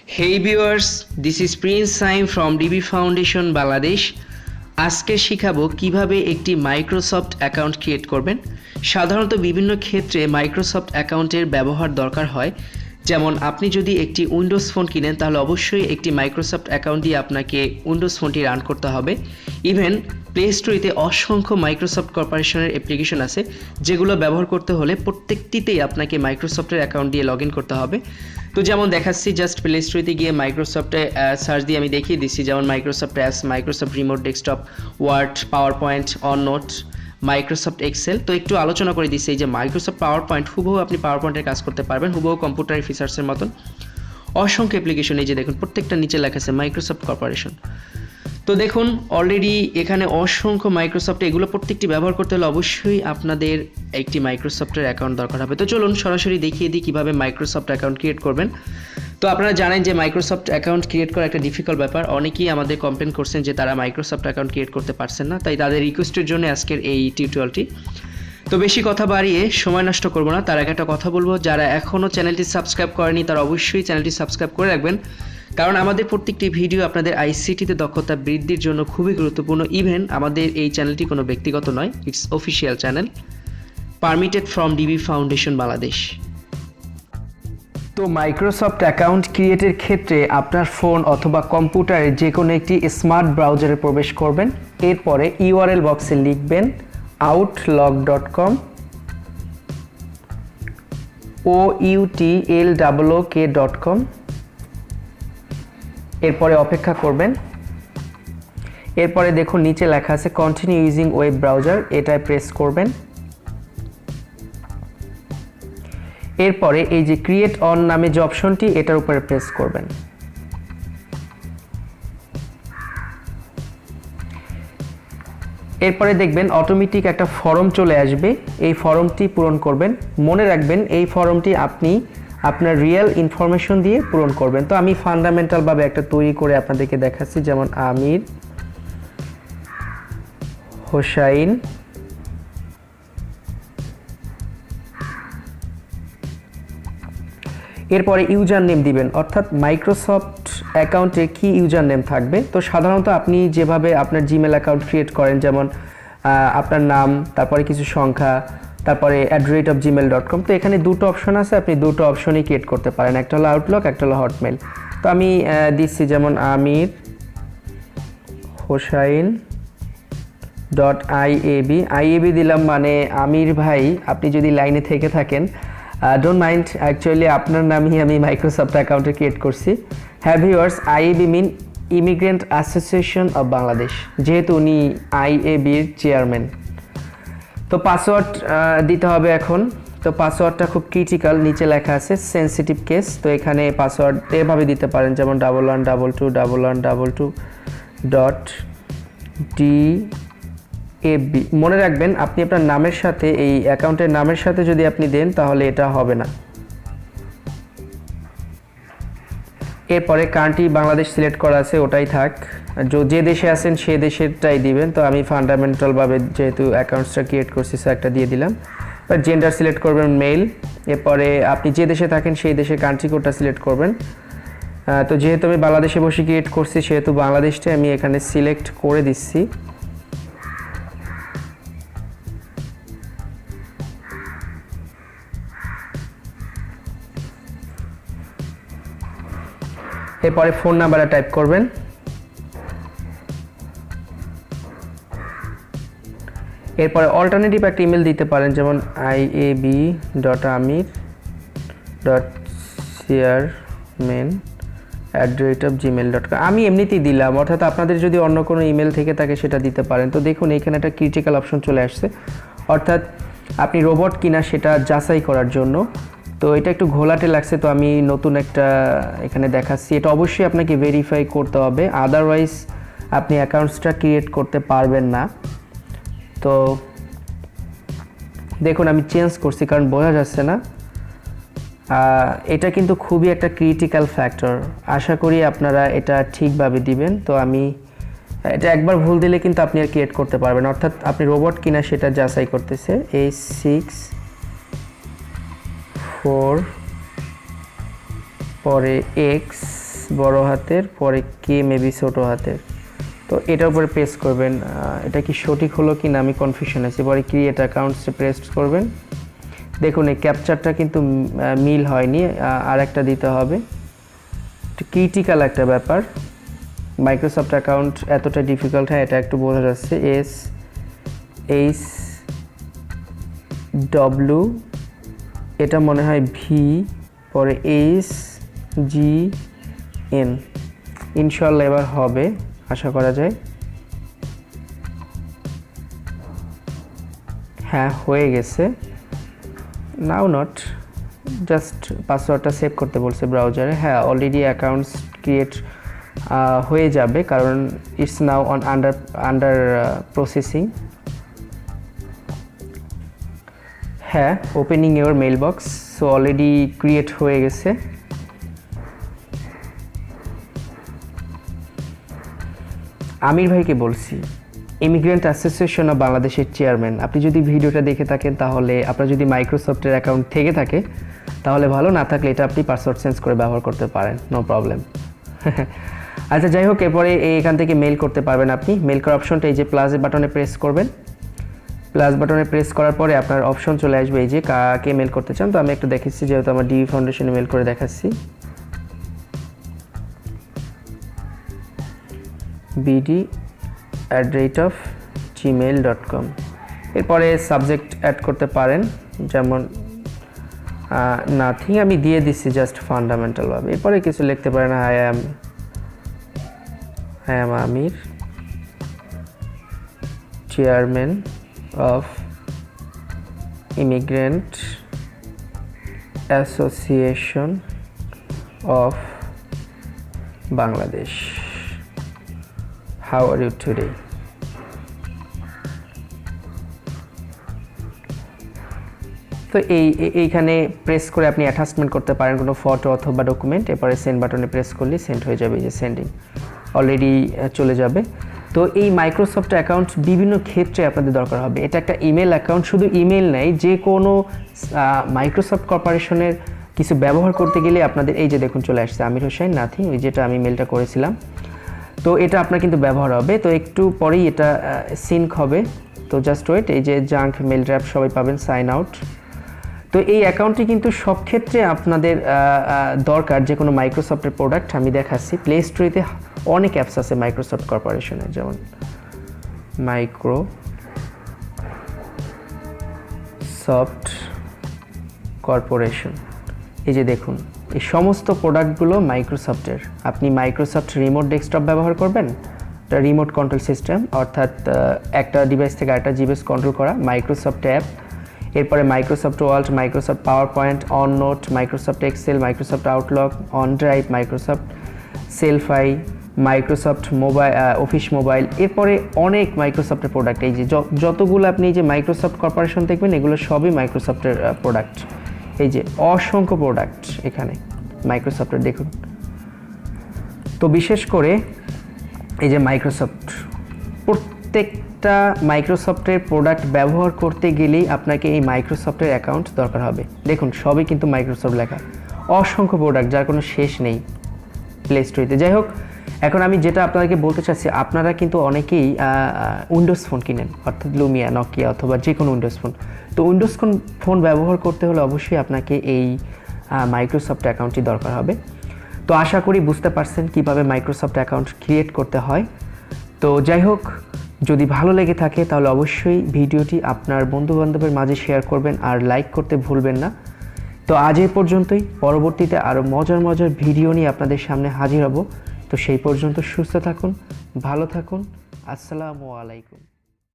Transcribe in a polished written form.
Hey viewers, this is Prince Saim from DB Foundation Bangladesh. আজকে শিখাবো কিভাবে একটি মাইক্রোসফট অ্যাকাউন্ট ক্রিয়েট করবেন। সাধারণত বিভিন্ন ক্ষেত্রে মাইক্রোসফট অ্যাকাউন্টের ব্যবহার দরকার হয়। যেমন আপনি যদি একটি উইন্ডোজ ফোন কিনেন তাহলে অবশ্যই একটি মাইক্রোসফট অ্যাকাউন্ট দিয়ে আপনাকে উইন্ডোজ ফোনটি রান করতে হবে। ইভেন প্লে স্টোরেতে অসংখ্য মাইক্রোসফট কর্পোরেশনের অ্যাপ্লিকেশন আছে যেগুলো ব্যবহার করতে হলে প্রত্যেকটিতেই আপনাকে মাইক্রোসফটের অ্যাকাউন্ট দিয়ে লগ ইন করতে হবে। তো যেমন দেখাচ্ছি, জাস্ট প্লে স্টোরেতে গিয়ে মাইক্রোসফটে সার্চ দিয়ে আমি দেখিয়ে দিচ্ছি, যেমন Microsoft apps, Microsoft remote desktop, Word, PowerPoint, OneNote, Microsoft Excel. তো একটু আলোচনা করে দিচ্ছি, এই যে মাইক্রোসফট পাওয়ার পয়েন্ট, হুবহু আপনি পাওয়ার পয়েন্টের কাজ করতে পারবেন, হুবহু কম্পিউটারের ফিচার্সের মতন। অসংখ্য অ্যাপ্লিকেশন, এই যে দেখুন প্রত্যেকটা নিচে লেখা আছে মাইক্রোসফট কর্পোরেশন। তো দেখুন অলরেডি এখানে অসংখ্য মাইক্রোসফট, এগুলো প্রত্যেকটি ব্যবহার করতে হলে অবশ্যই আপনাদের একটি মাইক্রোসফটের অ্যাকাউন্ট দরকার হবে। তো চলুন সরাসরি দেখিয়ে দিই কীভাবে মাইক্রোসফট অ্যাকাউন্ট ক্রিয়েট করবেন। তো আপনারা জানেন যে মাইক্রোসফট অ্যাকাউন্ট ক্রিয়েট করা একটা ডিফিকাল্ট ব্যাপার। অনেকেই আমাদের কমপ্লেন করছেন যে তারা মাইক্রোসফট অ্যাকাউন্ট ক্রিয়েট করতে পারছেন না, তাই তাদের রিকোয়েস্টের জন্য আজকের এই টিউটোরিয়ালটি। তো বেশি কথা বাড়িয়ে সময় নষ্ট করব না, তার আগে একটা কথা বলবো, যারা এখনও চ্যানেলটি সাবস্ক্রাইব করেনি তারা অবশ্যই চ্যানেলটি সাবস্ক্রাইব করে রাখবেন, কারণ আমাদের প্রত্যেকটি ভিডিও আপনাদের আইসিটিতে দক্ষতা বৃদ্ধির জন্য খুবই গুরুত্বপূর্ণ। ইভেন আমাদের এই চ্যানেলটি কোনো ব্যক্তিগত নয়, it's official channel, permitted from DB foundation Bangladesh. তো মাইক্রোসফট অ্যাকাউন্ট ক্রিয়েটের ক্ষেত্রে আপনার ফোন অথবা কম্পিউটারে যে কোনো একটি স্মার্ট ব্রাউজারে প্রবেশ করবেন। এরপরে ইউআরএল বক্সে লিখবেন outlook.com, outlook.com। এরপরে অপেক্ষা করবেন। এরপরে দেখুন নিচে লেখা আছে কন্টিনিউ ইউজিং ওয়েব ব্রাউজার, এটায় প্রেস করবেন। এরপরে এই যে ক্রিয়েট অন নামে যে অপশনটি, এটার উপরে প্রেস করবেন। এরপরে দেখবেন অটোমেটিক একটা ফর্ম চলে আসবে, এই ফর্মটি পূরণ করবেন। মনে রাখবেন এই ফর্মটি আপনি আপনার রিয়েল ইনফরমেশন দিয়ে পূরণ করবেন। তো আমি ফান্ডামেন্টালভাবে একটা তৈরি করে আপনাদেরকে দেখাচ্ছি, যেমন আমির হোসাইন এরপরে ইউজার নেম দিবেন, অর্থাৎ মাইক্রোসফট অ্যাকাউন্টে কি ইউজার নেম থাকবে। তো সাধারণত আপনি যেভাবে আপনার জিমেল অ্যাকাউন্ট ক্রিয়েট করেন, যেমন আপনার নাম, তারপরে কিছু সংখ্যা, তারপরে @gmail.com। তো এখানে দুটো অপশন আছে, আপনি দুটো অপশনই ক্রিয়েট করতে পারেন, একটা হলো আউটলুক, একটা হলো হটমেল। তো আমি দিচ্ছি যেমন আমির হোসাইন .iab দিলাম, মানে আমির ভাই আপনি যদি লাইনে থেকে থাকেন ডোন্ট মাইন্ড, অ্যাকচুয়ালি আপনার নামই আমি মাইক্রোসফট অ্যাকাউন্টে ক্রিয়েট করছি। হ্যাঁ viewers, IAB mean immigrant association of Bangladesh, যেহেতু উনি আইএবির চেয়ারম্যান। তো পাসওয়ার্ড দিতে হবে এখন। তো পাসওয়ার্ডটা খুব ক্রিটিক্যাল, নিচে লেখা আছে সেন্সিটিভ কেস। তো এখানে পাসওয়ার্ড এভাবে দিতে পারেন, যেমন 11221122.DAB। মনে রাখবেন আপনি আপনার নামের সাথে, এই অ্যাকাউন্টের নামের সাথে যদি আপনি দেন তাহলে এটা হবে না। এরপরে কান্ট্রি বাংলাদেশ সিলেক্ট করা আছে, ওটাই থাক, যে দেশে আছেন সে দেশেরটাই দিবেন। তো আমি ফান্ডামেন্টালভাবে যেহেতু অ্যাকাউন্টসটা ক্রিয়েট করছি সো একটা দিয়ে দিলাম। এবার জেন্ডার সিলেক্ট করবেন মেল। এরপরে আপনি যে দেশে থাকেন সেই দেশের কান্ট্রি কোডটা সিলেক্ট করবেন। তো যেহেতু আমি বাংলাদেশে বসে ক্রিয়েট করছি সেহেতু বাংলাদেশটাই আমি এখানে সিলেক্ট করে দিচ্ছি। এরপরে ফোন নাম্বারটা টাইপ করবেন। এরপরে অল্টারনেটিভ একটা ইমেল দিতে পারেন, যেমন iab.amir.chairman@gmail.com। আমি এমনিতেই দিলাম, অর্থাৎ আপনাদের যদি অন্য কোনো ইমেল থেকে থাকে সেটা দিতে পারেন। তো দেখুন এখানে একটা ক্রিটিক্যাল অপশন চলে আসছে, অর্থাৎ আপনি রোবট কিনা সেটা যাচাই করার জন্য। তো এটা একটু ঘোলাটে লাগছে, তো আমি নতুন একটা এখানে দেখাচ্ছি। এটা অবশ্যই আপনাকে ভেরিফাই করতে হবে, আদারওয়াইজ আপনি অ্যাকাউন্টসটা ক্রিয়েট করতে পারবেন না। তো দেখুন আমি চেঞ্জ করছি কারণ বোঝা যাচ্ছে না। এটা কিন্তু খুবই একটা ক্রিটিক্যাল ফ্যাক্টর, আশা করি আপনারা এটা ঠিকভাবে দিবেন। তো আমি এটা একবার ভুল দিলে কিন্তু আপনি আর ক্রিয়েট করতে পারবেন, অর্থাৎ আপনি রোবট কিনা সেটা যাচাই করতেছে। A64 পরে X বড় হাতের, পরে কে মেবি ছোট হাতের। তো এটার উপরে প্রেস করবেন। এটা কি সঠিক হলো কি না আমি কনফিউশন আছি। পরে ক্রিয়েট অ্যাকাউন্টসে প্রেস করবেন। দেখুন এই ক্যাপচারটা কিন্তু মিল হয়নি, আর একটা দিতে হবে। ক্রিটিক্যাল একটা ব্যাপার, মাইক্রোসফট অ্যাকাউন্ট এতটা ডিফিকাল্ট হয় এটা একটু বোঝা যাচ্ছে। SHW, এটা মনে হয় ভি, পরে SGN। ইনশাল্লাহ এবার হবে, আশা করা যায়। হ্যাঁ হয়ে গেছে। নাও নট, জাস্ট পাসওয়ার্ডটা সেভ করতে বলছে ব্রাউজারে। হ্যাঁ অলরেডি অ্যাকাউন্টস ক্রিয়েট হয়ে যাবে, কারণ it's now on under processing. হ্যাঁ opening your mail box, so already create হয়ে গেছে। আমির ভাইকে বলছি, ইমিগ্রেন্ট অ্যাসোসিয়েশন অফ বাংলাদেশের চেয়ারম্যান। আপনি যদি ভিডিওটা দেখে থাকেন তাহলে আপনার যদি মাইক্রোসফটের অ্যাকাউন্ট থেকে থাকে তাহলে ভালো, না থাকলে এটা আপনি পাসওয়ার্ড চেঞ্জ করে ব্যবহার করতে পারেন, নো প্রবলেম। আচ্ছা যাই হোক, এরপরে এখান থেকে মেল করতে পারবেন আপনি। মেল করার অপশনটা এই যে প্লাস বাটনে প্রেস করবেন। প্লাস বাটনে প্রেস করার পরে আপনার অপশন চলে আসবে এই যে কাকে মেল করতে চান। তো আমি একটু দেখাচ্ছি, যেহেতু আমার ডিবি ফাউন্ডেশনে মেল করে দেখাচ্ছি। bd@gmail.com। এরপরে সাবজেক্ট অ্যাড করতে পারেন, যেমন নাথিং আমি দিয়ে দিচ্ছি জাস্ট ফান্ডামেন্টাল ভাবে। এরপরে কিছু লিখতে পারেন, I am Amir, chairman of immigrant association of Bangladesh, how are you today. তো এইখানে প্রেস করে আপনি অ্যাটাচমেন্ট করতে পারেন কোনো ফটো অথবা ডকুমেন্ট। এরপরে সেন্ড বাটনে প্রেস করলে সেন্ড হয়ে যাবে, এই যে সেন্ডিং অলরেডি চলে যাবে। তো এই মাইক্রোসফট অ্যাকাউন্ট বিভিন্ন ক্ষেত্রে আপনাদের দরকার হবে। এটা একটা ইমেল অ্যাকাউন্ট, শুধু ইমেল নেই, যে কোনো মাইক্রোসফট কর্পোরেশনের কিছু ব্যবহার করতে গেলে আপনাদের এই যে দেখুন চলে আসছে আমির হোসেন নাথিং, ওই যেটা আমি মেলটা করেছিলাম। তো এটা আপনার কিন্তু ব্যবহার হবে। তো একটু পরেই এটা সিঙ্ক হবে, তো জাস্ট ওয়েট। এই যে জাঙ্ক মেল ট্র্যাপ সবাই পাবেন, সাইন আউট। তো এই অ্যাকাউন্টটি কিন্তু সব ক্ষেত্রে আপনাদের দরকার, যে কোনো মাইক্রোসফটের প্রোডাক্ট আমি দেখাচ্ছি। প্লে স্টোরেতে অনেক অ্যাপস আছে মাইক্রোসফট কর্পোরেশনের, যেমন মাইক্রোসফট কর্পোরেশন। এই যে দেখুন এই সমস্ত প্রোডাক্টগুলো মাইক্রোসফটের। আপনি মাইক্রোসফট রিমোট ডেস্কটপ ব্যবহার করবেন, এটা রিমোট কন্ট্রোল সিস্টেম, অর্থাৎ একটা ডিভাইস থেকে আরেকটা ডিভাইস কন্ট্রোল করা। মাইক্রোসফট অ্যাপ, এরপরে Microsoft Word, Microsoft PowerPoint, OneNote, Microsoft Excel, Microsoft Outlook, OneDrive, Microsoft selfie, Microsoft mobile, office mobile. এরপরে অনেক মাইক্রোসফটের প্রোডাক্ট। এই যে যতগুলো আপনি এই যে মাইক্রোসফট কর্পোরেশন দেখবেন এগুলো সবই মাইক্রোসফটের প্রোডাক্ট। এই যে অসংখ্য প্রোডাক্ট এখানে মাইক্রোসফটের দেখুন। তো বিশেষ করে এই যে মাইক্রোসফট, প্রত্যেকটা মাইক্রোসফটের প্রোডাক্ট ব্যবহার করতে গেলেই আপনাকে এই মাইক্রোসফটের অ্যাকাউন্ট দরকার হবে। দেখুন সবই কিন্তু মাইক্রোসফট লেখা, অসংখ্য প্রোডাক্ট যার কোনো শেষ নেই প্লে স্টোরেতে। যাই হোক, এখন আমি যেটা আপনাদেরকে বলতে চাচ্ছি, আপনারা কিন্তু অনেকেই উইন্ডোজ ফোন কিনেন, অর্থাৎ লুমিয়া, নকিয়া অথবা যে কোনো উইন্ডোজ ফোন। তো উইন্ডোজ ফোন ব্যবহার করতে হলে অবশ্যই আপনাকে এই মাইক্রোসফট অ্যাকাউন্টটি দরকার হবে। তো আশা করি বুঝতে পারছেন কিভাবে মাইক্রোসফট অ্যাকাউন্ট ক্রিয়েট করতে হয়। তো যাই হোক, যদি ভালো লেগে থাকে তাহলে অবশ্যই ভিডিওটি আপনার বন্ধুবান্ধবের মাঝে শেয়ার করবেন আর লাইক করতে ভুলবেন না। তো আজ এই পর্যন্তই, পরবর্তীতে আরও মজার মজার ভিডিও নিয়ে আপনাদের সামনে হাজির হব। তো সেই পর্যন্ত সুস্থ থাকুন, ভালো থাকুন, আসসালামু আলাইকুম।